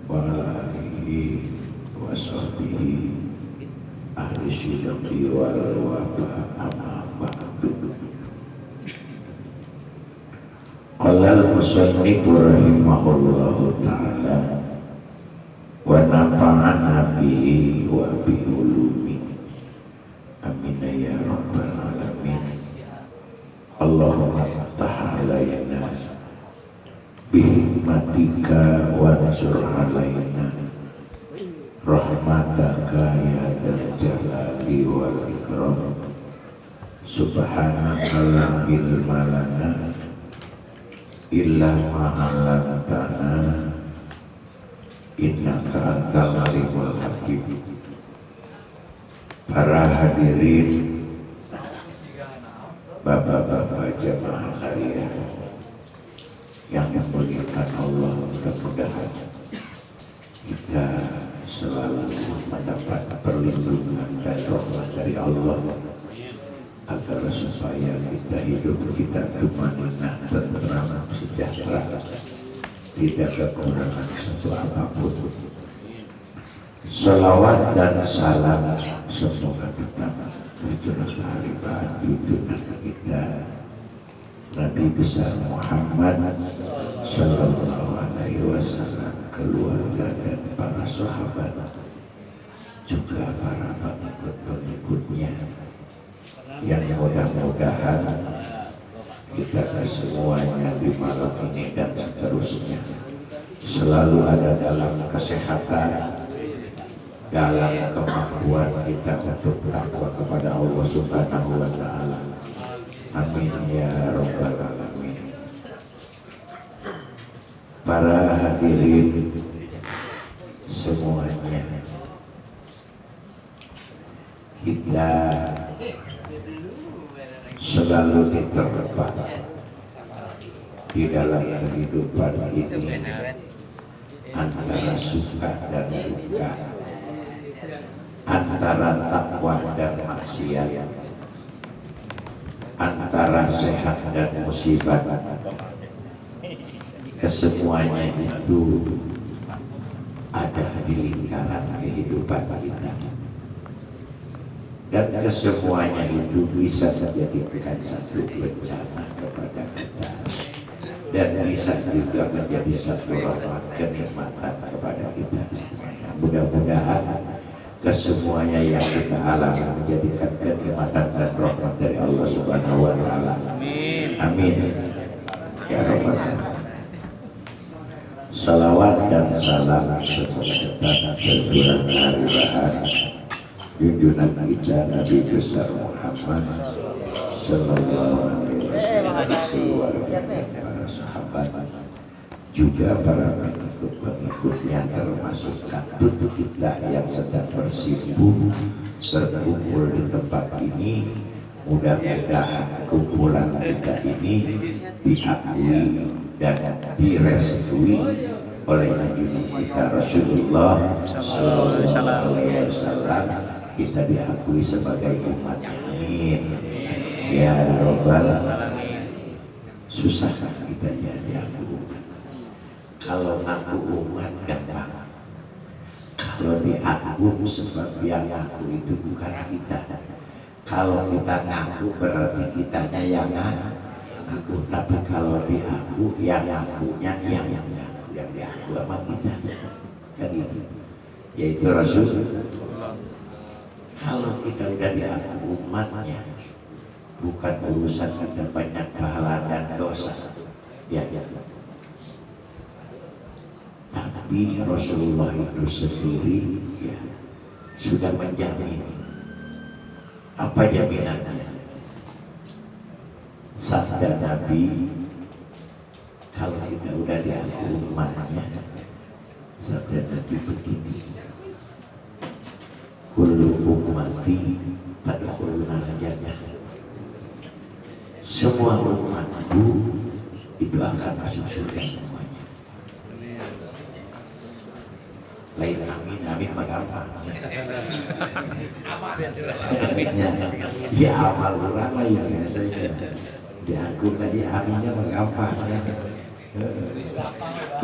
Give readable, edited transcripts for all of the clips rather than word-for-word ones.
wa alihi wa sahbihi ahli sidqi wal wafa amma ba'du. Qala al-musannif rahimahullahu ta'ala wa nafa'ana bihi wa bi ulumi amin ya rabbal alamin. Allahumma ta'alaina bihikmatika wansur alaina rahmataka ya dzal jalali wal ikram. Subhanaka la ilma lana illa ma 'allamtana innaka antal alimul hakim. Para hadirin, bapak-bapak jamaah sekalian yang dimuliakan Allah, mudah-mudahan kita selalu mendapat perlindungan dan rahmat dari Allah agar supaya kita hidup kita tumanina, tenteram, sejahtera, tidak kekurangan satu apapun. Salawat dan salam semoga tetap tercurahkan lipat junjungan kita Nabi besar Muhammad Sallallahu Alaihi Wasallam, keluarga dan para sahabat, juga para pengikut-pengikutnya, yang mudah-mudahan kita semuanya di malam ini dan seterusnya selalu ada dalam kesehatan, dalam kemampuan kita untuk takwa kepada Allah Subhanahu wa Ta'ala. Amin ya rabbal alamin. Para hadirin semuanya, kita selalu diterpa di dalam kehidupan ini antara suka dan duka, antara takwa dan maksiat, antara sehat dan musibah. Kesemuanya itu ada di lingkaran kehidupan kita, dan kesemuanya itu bisa menjadikan satu bencana kepada kita, dan bisa juga menjadi satu rahmat kenikmatan kepada kita semuanya. Mudah-mudahan kesemuanya yang kita alami menjadikan kenikmatan dan rahmat dari Allah Subhanahu wa Ta'ala. Amin ya rabbal alamin. Salawat dan salam semoga tetap tercurah kehadiran junjungan kita Nabi besar Muhammad Sallallahu Alaihi Wasallam, keluarga dan para sahabat, juga para pengikut-pengikutnya, termasuk katut kita yang sedang bersimpuh berkumpul di tempat ini. Mudah-mudahan kumpulan kita ini diakui dan direstui oleh Nabi kita Rasulullah Sallallahu Alaihi Wasallam. Kita diakui sebagai umatnya. Amin ya rabbal alamin. Susah kan kita ya diakui umat? Kalau ngaku umat gampang. Kalau diaku sebab yang ngaku itu bukan kita. Kalau kita ngaku berarti kitanya yang ngaku. Tapi kalau diaku, yang ngakunya yang ngaku, yang diaku sama kita kan itu, yaitu Rasul. Kalau kita udah diaku umatnya, bukan urusan kita banyak pahala dan dosa ya. Tapi Rasulullah itu sendiri ya sudah menjamin. Apa jaminannya? Sabda Nabi, kalau kita udah diaku umatnya, sabda Nabi begini, kullu ummati tadkhulul jannah. Semua umatku itu akan masuk surga semuanya. Lain amin, amin mah gampang. Aminnya, ya amal orang lain biasanya. Diaku tadi aminnya mah gampang.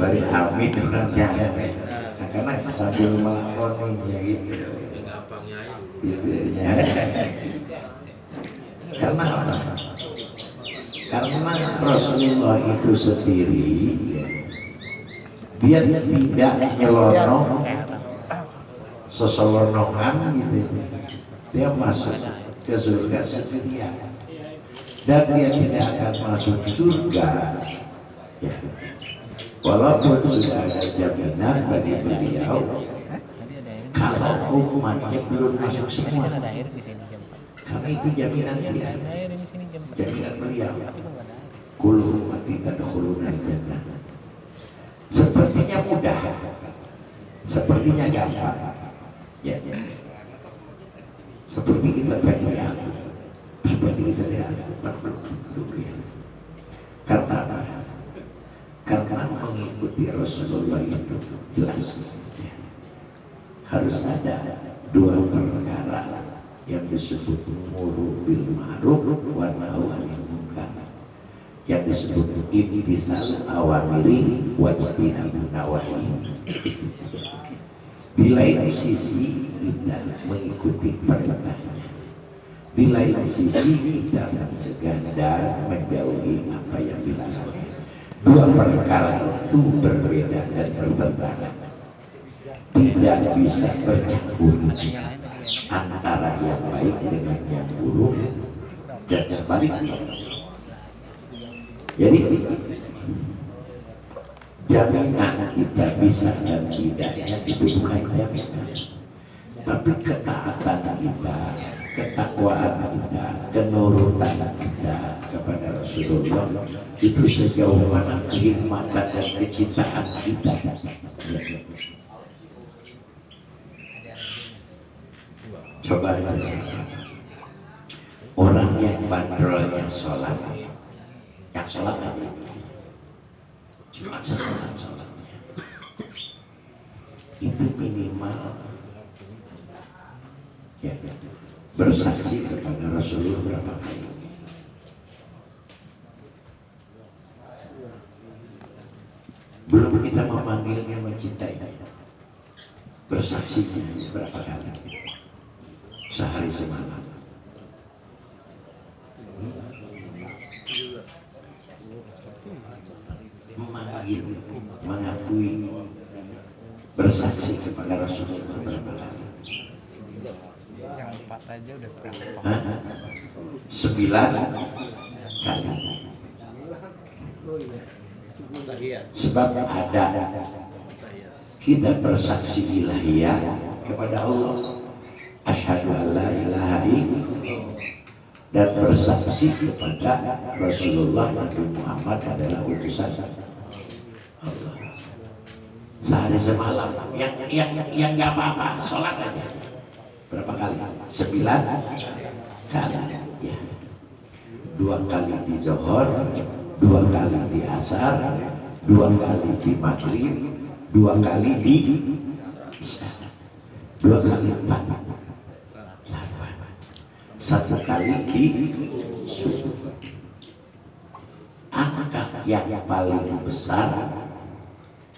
Bari amin orangnya. sambil melakoni ya gitu. Gitu ya. Karena apa? Karena Rasulullah itu sendiri ya, dia tidak nyelonong seselonongan gitu ya. Dia masuk ke surga sendirian dan dia tidak akan masuk surga ya, walaupun sudah ada jaminan bagi beliau kalau umatnya belum masuk semua, karena itu jaminan dia, jaminan beliau. Kullu ummati tadkhuluna al-jannah. Sepertinya mudah, sepertinya gampang ya, seperti kita pengen diaku, seperti kita diaku, ya. Karena apa? Karena mengikuti Rasulullah itu jelas ya, harus ada dua perkara yang disebut muru bil ma'ruf wa nahy anil munkar, yang disebut imtisal awamiri wa ijtinabun nawahi. Di lain sisi kita mengikuti perintahnya, di lain sisi kita mencegah dan menjauhi apa yang dilarangnya. Dua perkara itu berbeda dan bertentangan, tidak bisa bercampur antara yang baik dengan yang buruk dan sebaliknya. Jadi jaminan kita bisa dan tidaknya itu bukan jaminan, tapi ketaatan kita, ketakwaan kita, kenurutan kita kepada Rasulullah itu sejauh mana kehikmatan dan kecintaan kita ya. Coba aja orang yang bandrolnya sholat, yang sholat aja cuma sholatnya itu minimal ya bersaksi kepada Rasulullah berapa kali? Belum kita memanggilnya, mencintai, bersaksinya berapa kali? Sehari semalam. Memanggil, mengakui, bersaksi kepada Rasulullah berapa kali? Yang 4 aja udah berapa? 9 kali. Sebab ada kita bersaksi ilahiyah kepada Allah, asyhadu an la ilaha illallah, dan bersaksi kepada Rasulullah Nabi Muhammad adalah utusan Allah. Sehari semalam yang nggak apa-apa, sholat aja berapa kali? 9 kali ya. 2 kali di zuhur, 2 kali di asar, 2 kali di maghrib, 2 kali di isya, 2 kali 4, 1 kali di subuh. Angka yang paling besar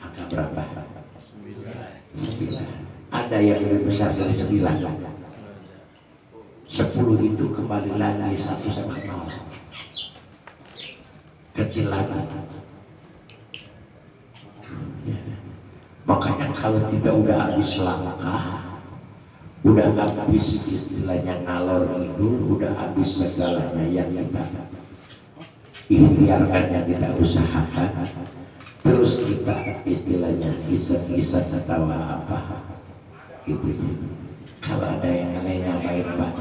angka berapa? 9. Ada yang lebih besar dari 9. 10 itu kembali lagi 1 sama 0, kecil lagi ya. Makanya kalau kita udah habis langkah, udah habis istilahnya ngalor ngidul, udah habis segalanya yang kita ikhtiarkan, yang kita usahakan, terus kita istilahnya iseng-iseng atau apa gitu. Kalau ada yang anehnya baik Pak,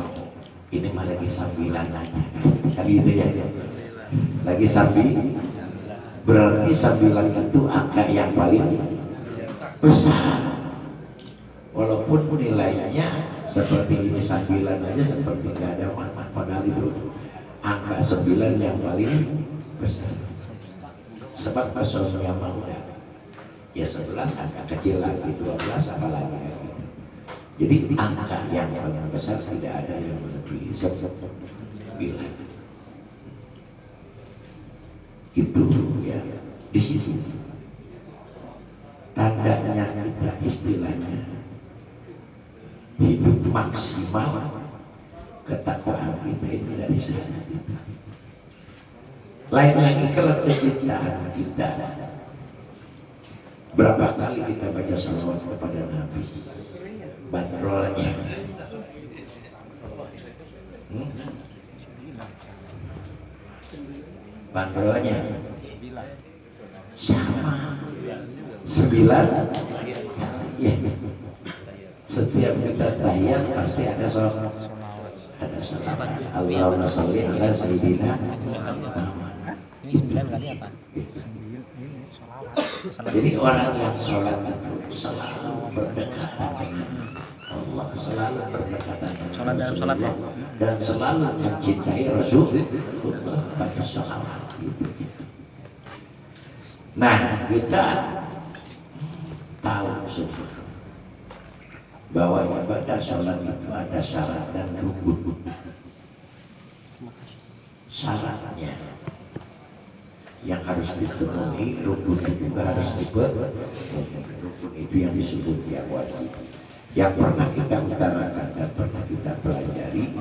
ini mah lagi sambilan aja kan gitu ya, lagi sambil, berarti sambilan itu angka yang paling besar. Walaupun nilainya seperti ini sambilan aja seperti nggak ada manfaat, padahal itu angka 9 yang paling besar. Sebab maksudnya mah udah ya 11 angka kecil lagi, 12 apalagi gitu. Jadi angka yang paling besar tidak ada yang melebihi 9. Itu ya di situ tandanya kita istilahnya hidup maksimal ketakwaan kita itu dari sana gitu. Lain lagi kalau kecintaan kita, berapa kali kita baca salawat kepada Nabi, bandrolnya bandrolnya sama 9 ya. Setiap kita tahiyat pasti ada salawat. Allahumma sholli ala sayyidina Muhammad. Jadi orang yang sholat itu selalu berdekatan dengan Allah, selalu berdekatan dengan Rasulullah, dan selalu mencintai Rasulullah, baca sholawat gitu. Nah, kita tahu semua bahwa ibadah sholat itu ada syarat dan rukun. Syaratnya yang harus dipenuhi, rukun juga harus dipenuhi. Rukun itu yang disebut yang wajib, yang pernah kita utarakan dan pernah kita pelajari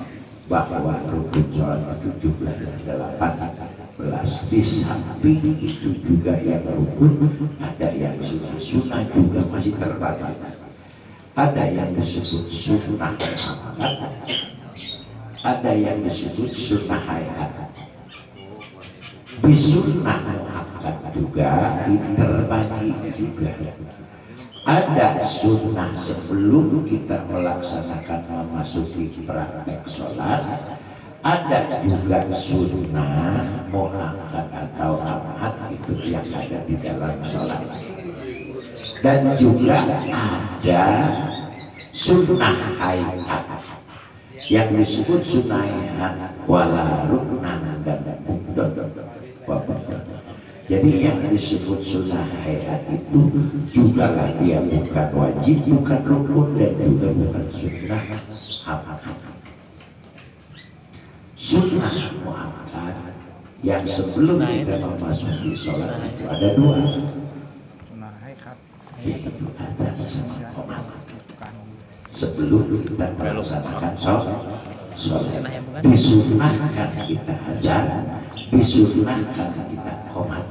bahwa rukun sholat itu jumlahnya 18. Di samping itu juga yang rukun ada yang sunnah. Sunnah juga masih terbagi. Ada yang disebut sunnah muakkad, ada yang disebut sunnah hayat. Di sunnah muakkad juga terbagi juga. Ada sunnah sebelum kita melaksanakan memasuki praktek sholat. Ada juga sunnah muakkad atau amad, itu yang ada di dalam sholat. Dan juga ada sunnah hayat yang disebut sunnah hayat wala ruknan dan mukdad. Jadi yang disebut sunnah hayat itu juga lah dia bukan wajib, bukan rukun, dan juga bukan sunnah amad. Sunnah muakkad yang sebelum kita memasuki sholat itu ada 2, yaitu adzan sama qomat. Sebelum kita melaksanakan sholat, disunnahkan kita adzan, disunnahkan kita qomat.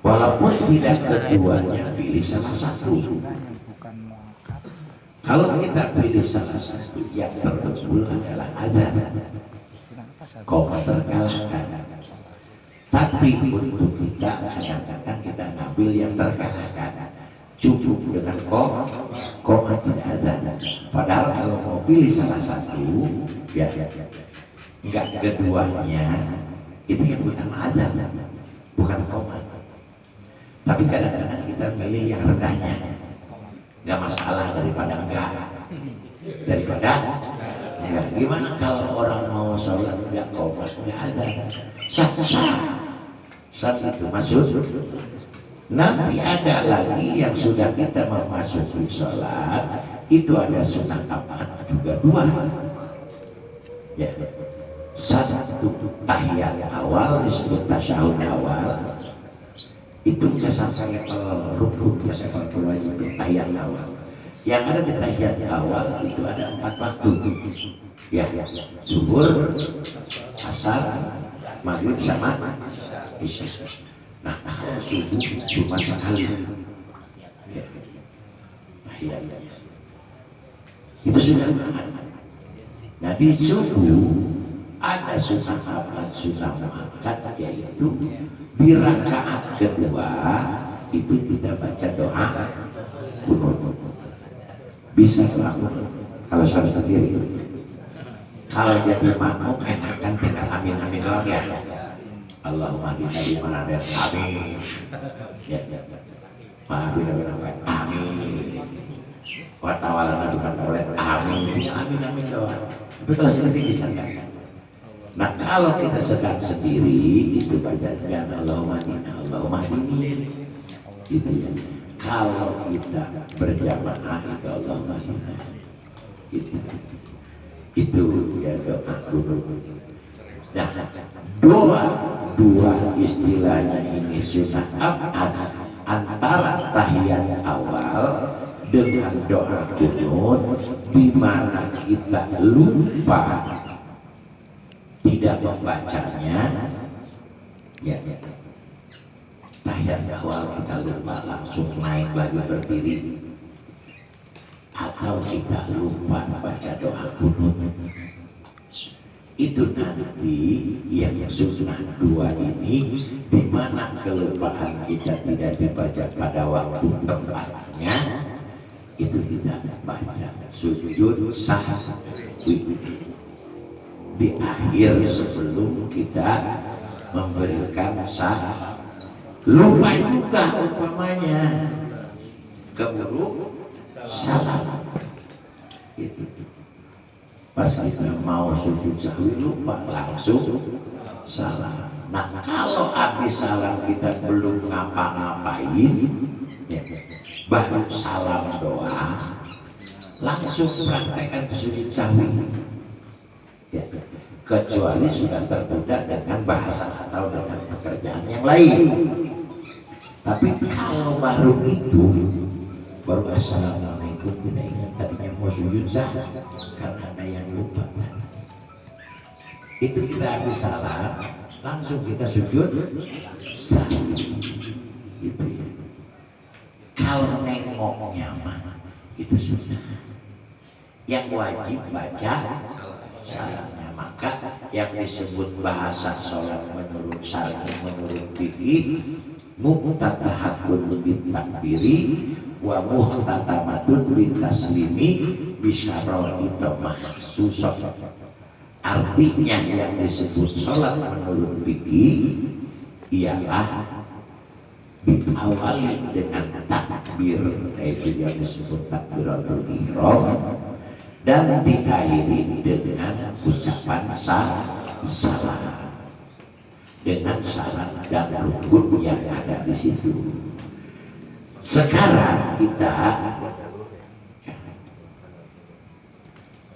Walaupun tidak keduanya, pilih salah satu. Kalau kita pilih salah satu, yang terkabul adalah adzan, qomat terkalahkan. Tapi untuk kita kadang-kadang kita ngambil yang terkalahkan, cukup dengan qomat tidak adzan. Padahal kalau mau pilih salah satu, ya enggak keduanya, itu yang utama adzan, bukan qomat. Tapi kadang-kadang kita pilih yang rendahnya, nggak masalah daripada enggak. Gimana kalau orang mau sholat enggak qomat, enggak adzan, sah-sah. Saat itu masuk. Nanti ada lagi yang sudah kita memasuki sholat, itu ada sunnah apaan juga 2 ya. Satu tahiyat awal disebut tasyahud awal, itu nggak sampai level rukun, nggak sampai level wajib. Tahiyat awal yang ada di tahiyat awal itu ada 4 waktu ya, zuhur, asar, maghrib sama isya. Nah, kalau subuh cuma sekali ya, tahiyatnya itu sudah mahal. Nah, di subuh ada sunnah apa? Sunnah muakkad, yaitu di rakaat kedua itu kita baca doa kunut. Bisa melakukan kalau sholat sendiri. Kalau jadi makmum enakan tinggal amin doang ya. Allahumma di mana ada amin. Ya. Amin. Wa tawalana di tawalana amin. Amin doang. Tapi kalau sendiri bisa kan? Nah, kalau kita sedang sendiri itu bacanya Allahumma dini. Itu ya. Kalau kita berjamaah itu Allahumma dini. Itu ya doa kunut. Nah, dua istilahnya ini sunnah abad antara tahiyat awal dengan doa kunut, di mana kita lupa tidak membacanya, ya. Tahiyat awal kita lupa langsung naik lagi berdiri, atau kita lupa baca doa kunut. Itu nanti yang sunnah dua ini, di mana kelupaan kita tidak dibaca pada waktu tempatnya, itu kita baca sujud sahwi di akhir sebelum kita memberikan sah. Lupa juga umpamanya keburu salam itu. Pas kita mau sujud sahwi lupa langsung salam. Nah kalau habis salam kita belum ngapa-ngapain, ya, baru salam doa, langsung praktekkan sujud sahwi, ya, kecuali sudah tertunda dengan bahasa atau dengan pekerjaan yang lain. Tapi kalau baru itu, baru assalamualaikum, kita ingat tadinya mau sujud sahwi karena ada yang lupa tadi. Itu kita habis salam, langsung kita sujud sahwi. Itu ya. Kalau nengoknya mah itu sudah. Yang wajib baca salamnya. Maka yang disebut bahasa sholat menurut syar'i, menurut fikih, muqtatahatun bitakbiri wa muhtatamatun bitaslimi bisyara'i mahsusah. Artinya yang disebut sholat menurut fikih ialah diawali dengan takbir, yaitu yang disebut takbiratul ihram, dan diakhiri dengan ucapan salam dengan syarat dan rukun yang ada di situ. Sekarang kita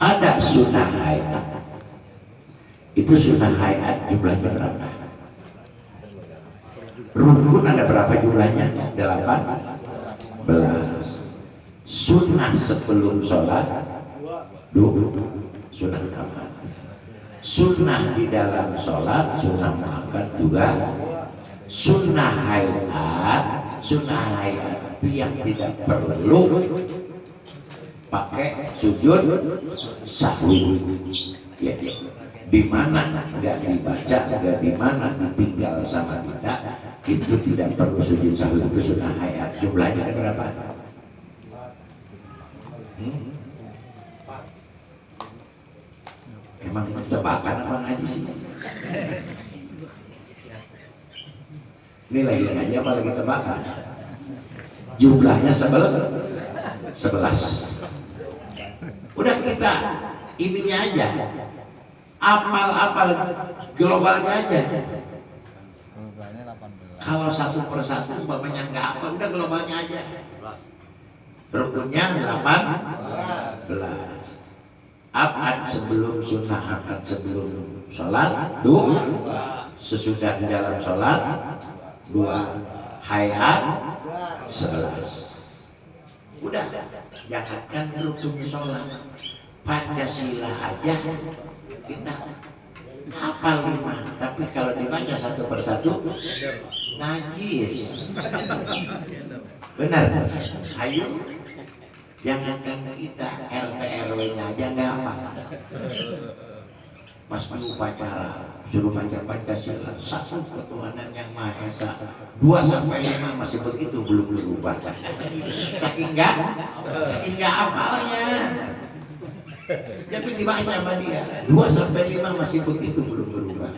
ada sunnah hayat. Itu sunnah hayat jumlahnya berapa? Rukun ada berapa jumlahnya? 18. Sunnah sebelum sholat 2. Sunnah tambahan. Sunnah di dalam sholat, sunnah muakkad juga. Sunnah hayat, sunnah hayat itu yang tidak perlu pakai sujud sahwi, ya, di mana nggak dibaca, nggak di mana ditinggal sama kita, itu tidak perlu sujud sahwi. Itu sunnah hayat. Jumlahnya ada berapa? Emang tebakan apa ngaji sih? Ini lagi ngaji apa lagi tebakan? Jumlahnya 11. Udah kita ininya aja, apal globalnya aja. Kalau satu persatu umpamanya nggak apa, udah globalnya aja. Rukunnya 18. Abad sebelum sunnah, abad sebelum sholat 2, sesudah di dalam sholat 2, hayat 11. Udah, jangankan rukun sholat, Pancasila aja kita hafal 5, tapi kalau dibaca satu persatu najis. Benar? Ayo, jangankan kita, RT RW-nya aja nggak apa. Pas di upacara suruh baca Pancasila, 1 ketuhanan yang Maha Esa, 2 sampai 5 masih begitu, belum berubah. Saking nggak apalnya. Tapi dibaca sama dia, 2 sampai 5 masih begitu, belum berubah.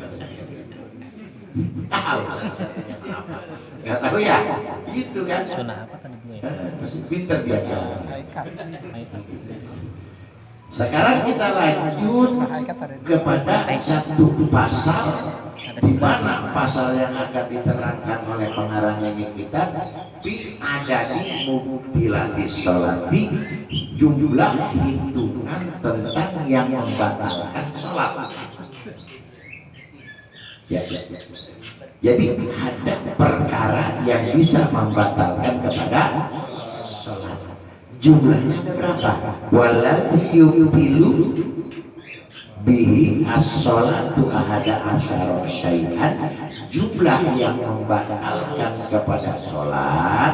Tahu? Nggak tahu ya? Gitu kan? Masih pinter dia kan. Sekarang kita lanjut kepada satu pasal, di mana pasal yang akan diterangkan oleh pengarang ini kita adadi mubtilatis sholati, jumlah hitungan tentang yang membatalkan sholat. Ya. Jadi ada perkara yang bisa membatalkan kepada sholat. Jumlahnya ada berapa? Walladzi yubtilu bihi as-sholatu ahada asyara syai'an. Jumlah yang membatalkan kepada sholat,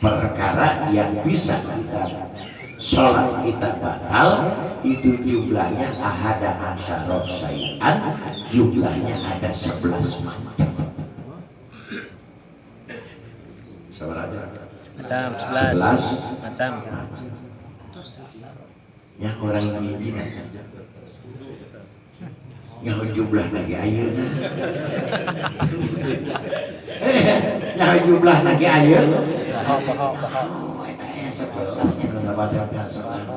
perkara yang bisa kita sholat kita batal, itu jumlahnya ahada asyara syai'an, jumlahnya ada 11 macam. Macam 11 macam. Yang orang ini nyaho jumlah lagi ayeuna. Nyaho jumlah lagi ayeuna. Pohon. Oh, eta aya 11 nya nu ngabatalkeun salat.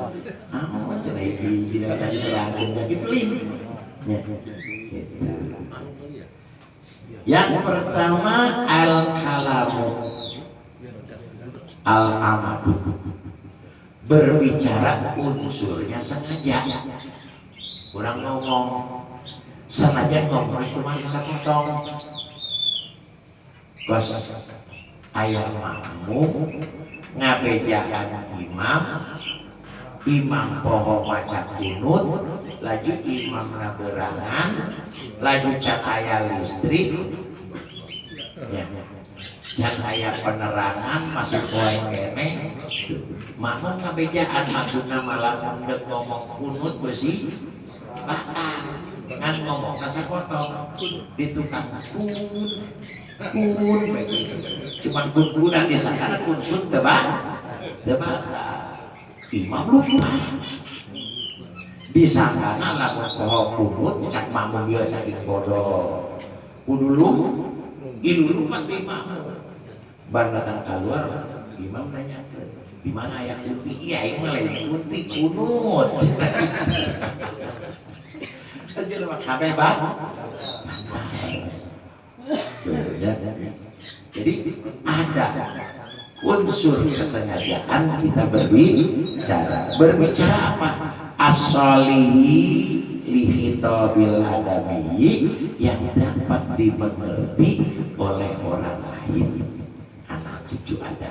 Naon cenah hiji dina tadi terangkeun jadi peling. Ya. Gitu. Yang pertama al-kalamu al-amadu, berbicara unsurnya sengaja. Kurang ngomong sengaja ngomong cuma sapotong. Kos aya makmum ngabejaan imam poho maca kunut, laju imam berangan, laju cak aya listrik ya. Can aya penerangan masuk poe kene makmum ngabejaan, maksudna malah mendek ngomong kunut besi batal ngan ngomong rasa potong di tukang kun begitu, cuman kun-kunan disangkana kun tebak imam lupa disangkana lamun poho kunut cak makmum dia saking bodoh kudulu ilulu mati makmum. Bar datang keluar, imam nanya ke, di mana ayah kunti? Iya, imam lain kunti kunut. Aja lewat kabeh bang. Jadi ada unsur kesengajaan kita berbicara. Berbicara apa? As-solihi lihitabil adami, yang dapat dimengerti oleh orang lain. Cucu ada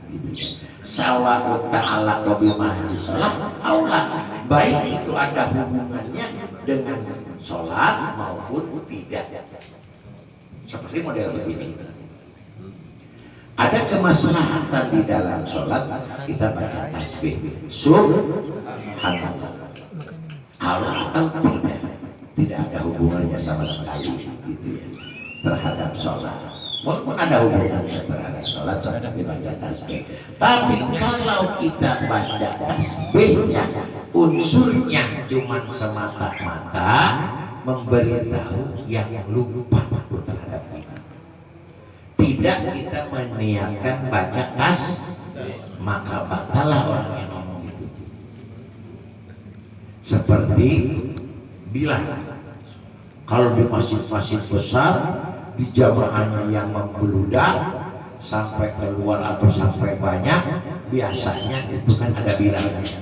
gitu ya. Sawa'u ta'ala qabimah sholat Allah, baik itu ada hubungannya dengan sholat maupun tidak. Seperti model begini, ada kemaslahatan di dalam sholat, kita baca tasbih subhanallah Allah atau tidak ada hubungannya sama sekali gitu ya terhadap sholat. Walaupun ada hubungannya terhadap sholat seperti baca tasbih, tapi kalau kita baca tasbihnya unsurnya cuma semata-mata memberitahu yang lupa terhadap kita, tidak kita meniatkan baca maka batalah orang yang ngomong itu. Seperti bilang kalau di masjid-masjid besar di jamaahnya yang membeludak sampai keluar atau sampai banyak, biasanya itu kan ada bilangnya.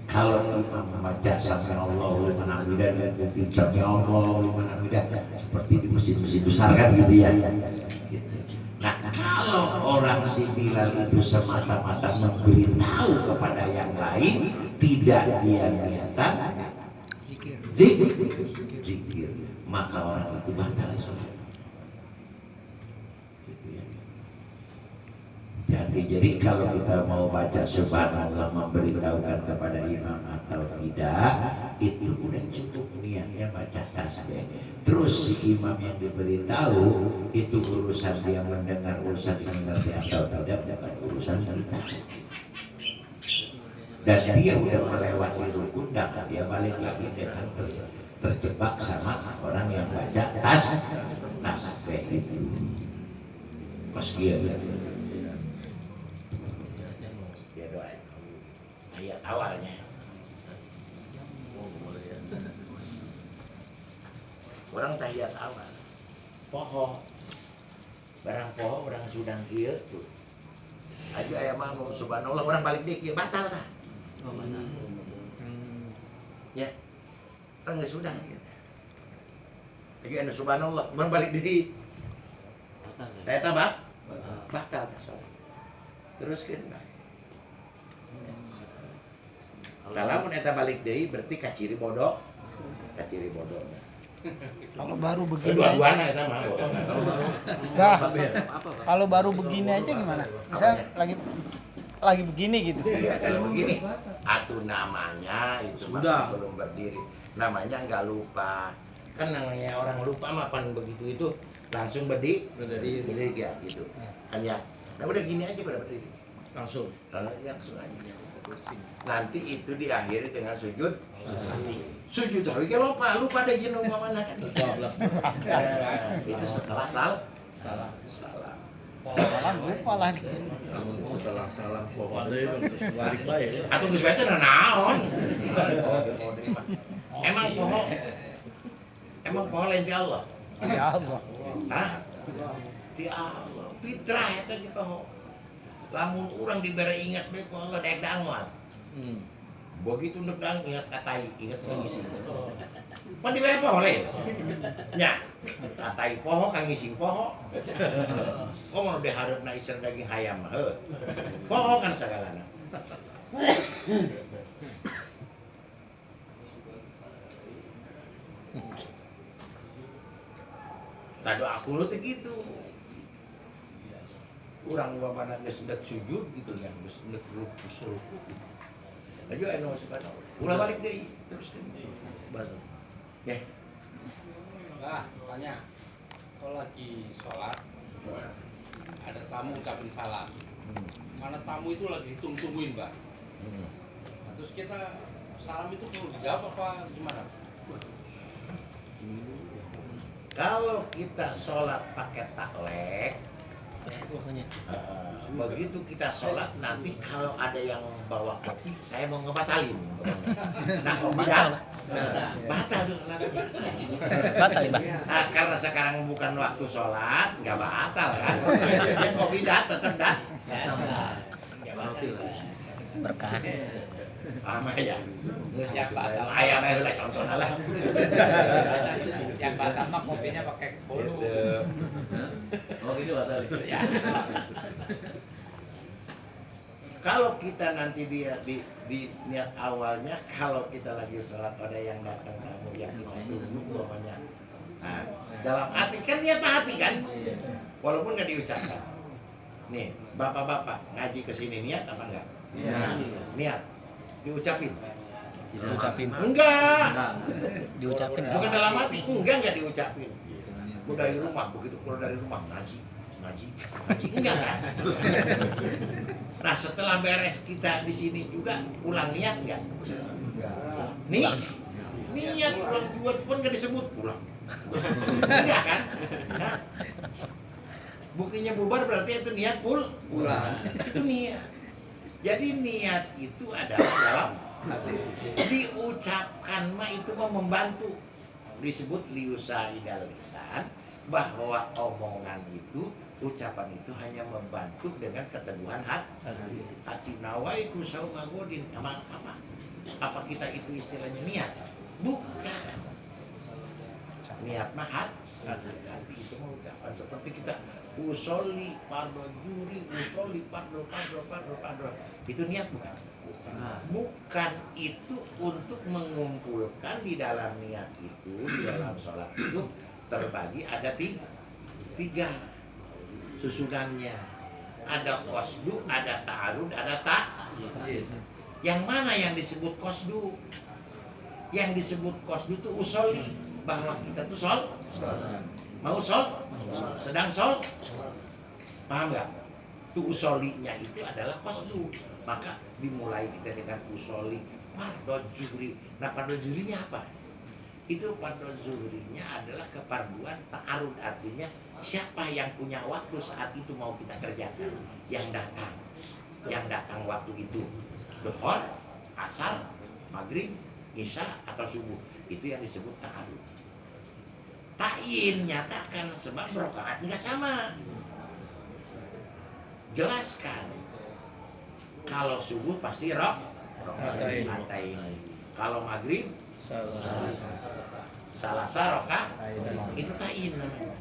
Kalau imam membaca sami Allahu liman hamidah dan mungkin sami Allahu liman hamidah seperti di masjid-masjid besar kan gitu ya. Gitu. Nah, kalau orang si Bilal itu semata-mata memberitahu kepada yang lain, tidak dia niatan zikir, maka orang itu batal sholat. Jadi kalau kita mau baca subhanallah memberitahukan kepada imam atau tidak, itu udah cukup niatnya baca tasbih. Terus si imam yang diberitahu itu urusan dia mendengar, urusan mengerti atau tidak, bukan urusan kita. Dan dia udah melewati rukun, dan dia balik lagi, dia kan terjebak sama orang yang baca tasbih itu. Pas dia awalnya orang tahiyat awal poho barang poho orang sudang kieu tuh aja aya mah subhanallah orang balik deui kieu batal tah ya orang geus sudang kieu lagi anu subhanallah orang balik deui Eta batal sholat. Terus kita kalau eta balik deui berarti kaciri bodoh. Kalau baru begini Dua-duanya eta mah. Nah, kalau baru begini aja gimana? Misalnya lagi begini gitu. Kalau begini, atuh namanya itu mah belum berdiri. Namanya nggak lupa. Kan namanya orang lupa mah pan begitu itu langsung berdiri ya gitu. Kan ya. Nah udah gini aja pada berdiri. Langsung aja. Nanti itu diakhiri dengan sujud sahwi. Kalau lupa ada izin mana kan. Itu setelah salam. Lupa lagi. Salah pokoknya itu balik baik. Atau geus bae teh naon? Emang poho lain ti Allah. Ya Allah. Hah? Ti Allah. Fitrah eta ge poho. Lamun urang dibere ingat bae ku Allah daek danguan. Begitu ndek dang ingat katai, ingat ngisi. Pan dibere poho lain. Nya. Katai poho kang ngisi poho. Komo udah hareupna iser daging hayam mah. Poho kan sagalana. Tado aku lu teh gitu. Urang babana geus hendak sujud gitu ya, geus hendak ruku. Aja anu masukana. Ulah balik deui terus deui. Baru. Ya. Nah, tanya. Kalau lagi sholat, ada tamu ucapin salam. Mana tamu itu lagi tungguin, Mbak. Nah, terus kita salam itu perlu dijawab apa gimana? Kalau kita sholat pakai taklek, begitu kita sholat nanti kalau ada yang bawa kopi, saya mau ngebatalin. Nah, kopi batal tuh sholat. Batal ya, Bang. Nah, karena sekarang bukan waktu sholat, nggak batal kan? Ya kopi tetap Berkah. Ama ya. Yang batal, Ayam aja lah contohnya lah. yang batal mah kopinya pakai bolu. Oh gitu batal. Ya. Kalau kita nanti di niat awalnya, kalau kita lagi sholat ada yang datang tamu yang kita tunggu pokoknya. Nah, dalam hati kan niat hati kan, walaupun nggak diucapkan. Nih, bapak-bapak ngaji ke sini niat apa enggak? Niat. Diucapin. Enggak. Diucapin. Bukan dalam hati, enggak diucapin. Gue dari rumah, begitu keluar dari rumah ngaji enggak kan? Nah setelah beres kita di sini juga pulang niat enggak? Niat pulang juga pun nggak disebut pulang. Enggak kan? Nah, buktinya bubar berarti itu niat pulang. Itu niat. Jadi niat itu adalah dalam diucapkan mah itu mau membantu, disebut liusaidal lisan, bahwa omongan itu, ucapan itu hanya membantu dengan keteguhan hati. Nawaitu saumagodin apa kita itu istilahnya niat? Bukan. Niat mah hati itu mau ucapan seperti kita usolli pardo juri, usolli pardo. Itu niat bukan? Bukan, itu untuk mengumpulkan di dalam niat itu, di dalam sholat itu terbagi ada tiga susunannya. Ada qasdu, ada ta'arud, ada Yang mana yang disebut qasdu? Yang disebut qasdu itu usolli, bahwa kita tuh mau sedang paham nggak? Tuh usollinya itu adalah qasdu. Maka dimulai kita dengan usolli pardo zuhri. Nah pardo zuhrinya apa? Itu pardo zuhrinya adalah keparduan ta'arud, artinya siapa yang punya waktu saat itu mau kita kerjakan, yang datang waktu itu, dhuhr, asar, maghrib, isya atau subuh, itu yang disebut ta'arud. Ta'in nyatakan sebab rakaat nggak sama. Jelaskan. Kalau subuh pasti rakaat. Kalau maghrib salasa rakaat. Itu ta'in namanya.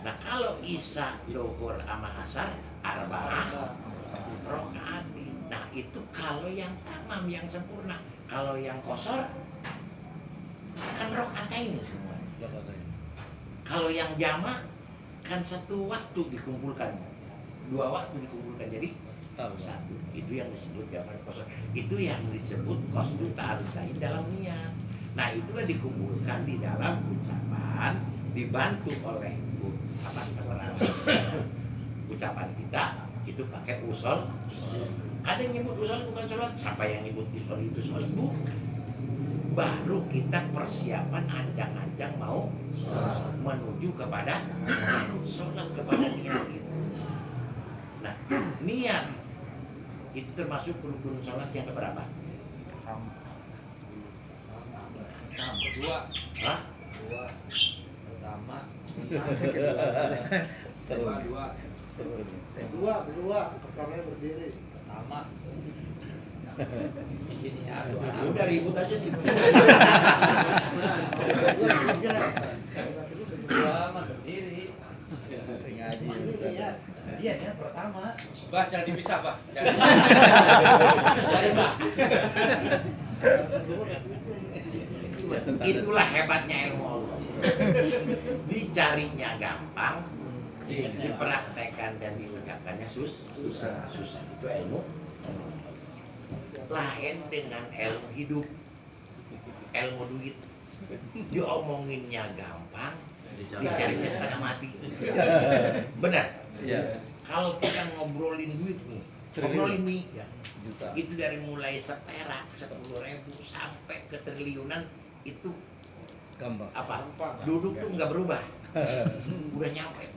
Nah kalau isya, zuhur, sama asar arba'ah rokaatin. Nah itu kalau yang tamam, yang sempurna. Kalau yang kosor kan rokaatain semua. Kalau yang jamak kan satu waktu dikumpulkan, 2 waktu dikumpulkan jadi satu. Itu yang disebut jamak kosor. Itu yang disebut qasdu ta'arutain dalam niat. Nah itulah dikumpulkan di dalam ucapan, dibantu oleh ucapan kita itu pakai usul. Ada yang nyebut usul bukan sholat, siapa yang nyebut usul itu sholat? Bukan. Baru kita persiapan ancang-ancang mau menuju kepada sholat, kepada niat itu. Nah niat itu termasuk rukun sholat yang keberapa? Kedua. Hah? Pertama. Seru. Kedua. Pertamanya berdiri. Pertama. Di sini ya. Udah ribut aja sih. Kedua mah berdiri. Ngaji. Iya ya pertama. Bah jangan dipisah bah. Jangan. Jadi bah. Itulah hebatnya ilmu Allah. Dicarinya gampang, dipraktekkan dan diucapkannya susah. Itu ilmu. Lain dengan ilmu hidup, ilmu duit. Diomonginnya gampang, dicarinya setengah mati. Benar? Iya. Kalau kita ngobrolin duit nih, ngobrolin nih ya, Juta. itu dari mulai seperak 10.000 sampai ke triliunan itu Gampang. apa? Duduk tuh nggak berubah, udah nyampe.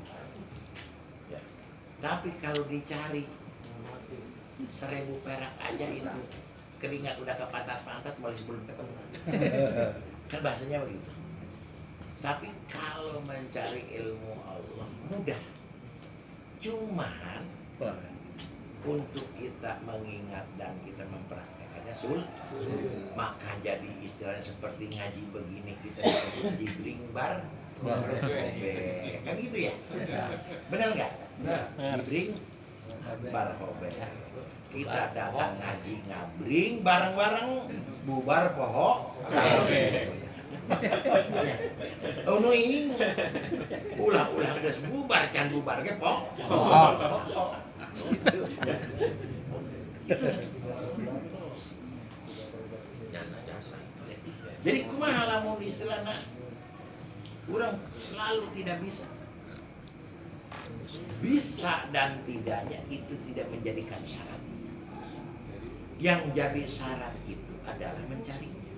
Ya. Tapi kalau dicari 1.000 perak aja itu keringat udah ke pantat masih belum ketemu. Kan bahasanya begitu. Tapi kalau mencari ilmu Allah mudah. Cuman untuk kita mengingat dan kita mempraktekannya sulit. Maka jadi istilahnya seperti ngaji begini kita ngaji bringbar kan gitu ya. Benar nggak? Bring bar hobe. Kita datang ngaji ngabring bareng-bareng, bubar poho. Oh no ini ulah geus bubar can bubar ge poho. Jadi kumaha lamun istilahna urang selalu tidak bisa. Bisa dan tidaknya itu tidak menjadikan syarat. Yang jadi syarat itu adalah mencarinya.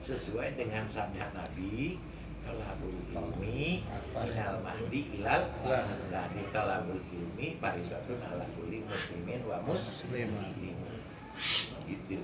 Sesuai dengan sabda Nabi, talabul ilmi minal mahdi ilal lahdi. Talabul ilmi fardhatun ala kulli muslimin wa muslimin. Itu.